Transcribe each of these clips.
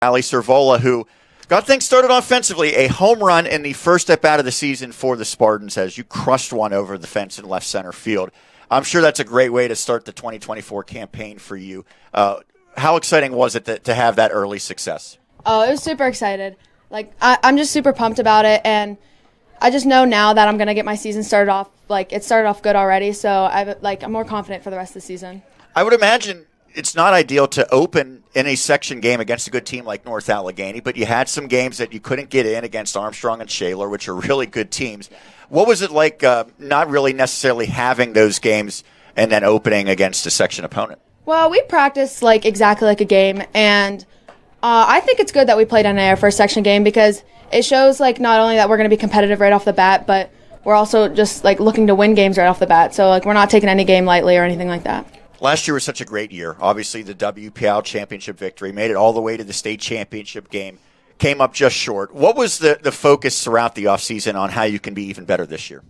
Allie Cervola, who got things started offensively. A home run in the first at bat of the season for the Spartans as you crushed one over the fence in left center field. I'm sure that's a great way to start the 2024 campaign for you. How exciting was it to have that early success? Oh, it was super excited. I'm just super pumped about it, and I just know now that I'm going to get my season started off, it started off good already, so I'm more confident for the rest of the season. I would imagine it's not ideal to open in a section game against a good team like North Allegheny, but you had some games that you couldn't get in against Armstrong and Shaler, which are really good teams. What was it like not really necessarily having those games and then opening against a section opponent? Well, we practiced exactly like a game, and I think it's good that we played in our first section game because it shows not only that we're going to be competitive right off the bat, but we're also just looking to win games right off the bat. So we're not taking any game lightly or anything like that. Last year was such a great year. Obviously, the WPL championship victory made it all the way to the state championship game. Came up just short. What was the focus throughout the offseason on how you can be even better this year?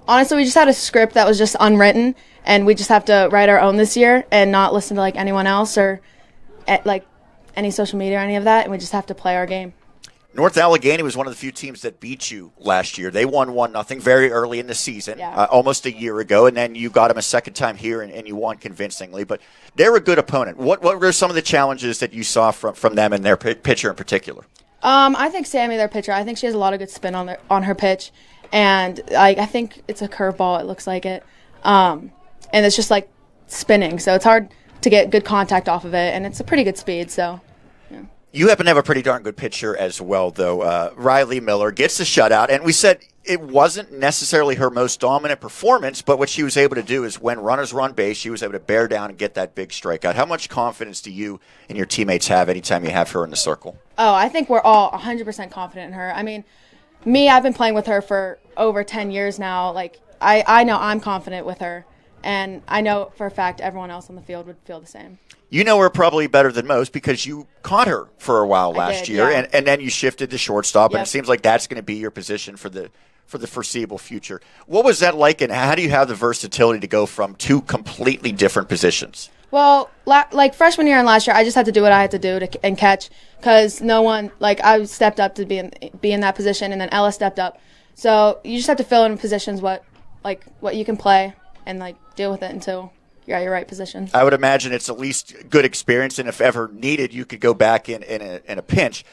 Honestly, we just had a script that was just unwritten, and we just have to write our own this year and not listen to anyone else or any social media or any of that, and we just have to play our game. North Allegheny was one of the few teams that beat you last year. They won 1-0 very early in the season, almost a year ago, and then you got them a second time here, and you won convincingly. But they're a good opponent. What were some of the challenges that you saw from them and their pitcher in particular? I think Sammy, their pitcher, I think she has a lot of good spin on her pitch, and I think it's a curveball. It looks like it, and it's just spinning, so it's hard to get good contact off of it, and it's a pretty good speed. So. You happen to have a pretty darn good pitcher as well, though. Riley Miller gets the shutout, and we said it wasn't necessarily her most dominant performance, but what she was able to do is when runners were on base, she was able to bear down and get that big strikeout. How much confidence do you and your teammates have anytime you have her in the circle? Oh, I think we're all 100% confident in her. I mean, I've been playing with her for over 10 years now. I know I'm confident with her, and I know for a fact everyone else on the field would feel the same. You know her probably better than most because you caught her for a while last year, yeah. and then you shifted to shortstop, Yep. and it seems like that's going to be your position for the foreseeable future. What was that like, and how do you have the versatility to go from two completely different positions? Well, freshman year and last year, I just had to do what I had to do and catch because no one, I stepped up to be in that position, and then Ella stepped up. So you just have to fill in positions what you can play and deal with it until you're at your right position. I would imagine it's at least good experience, and if ever needed, you could go back in a pinch.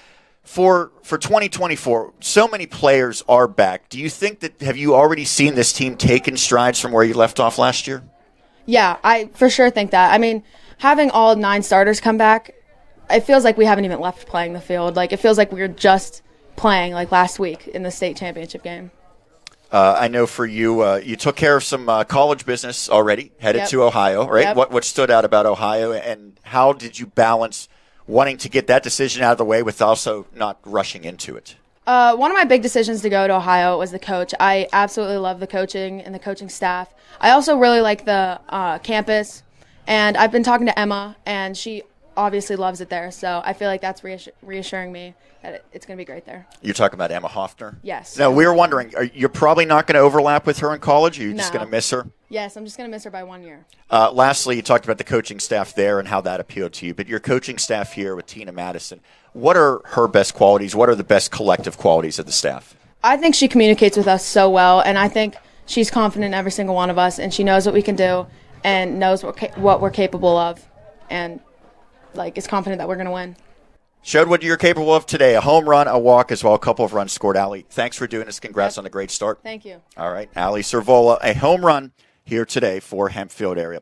For 2024, so many players are back. Do you think have you already seen this team taking strides from where you left off last year? Yeah, I for sure think that. I mean, having all 9 starters come back, it feels like we haven't even left playing the field. It feels like we were just playing last week in the state championship game. I know for you, you took care of some college business already, headed to Ohio, right? Yep. What stood out about Ohio, and how did you balance wanting to get that decision out of the way with also not rushing into it? One of my big decisions to go to Ohio was the coach. I absolutely love the coaching and the coaching staff. I also really like the campus, and I've been talking to Emma, and she obviously loves it there. So I feel like that's reassuring me that it's going to be great there. You're talking about Emma Hoffner? Yes. No, we were wondering, you're probably not going to overlap with her in college? Or are you just No. going to miss her? Yes, I'm just going to miss her by 1 year. Lastly, you talked about the coaching staff there and how that appealed to you, but your coaching staff here with Tina Madison, what are her best qualities? What are the best collective qualities of the staff? I think she communicates with us so well, and I think she's confident in every single one of us, and she knows what we can do and knows what we're capable of, and is confident that we're going to win. Showed what you're capable of today. A home run, a walk, as well. A couple of runs scored. Allie, thanks for doing this. Congrats on the great start. Thank you. All right. Allie Cervola, a home run here today for Hempfield area.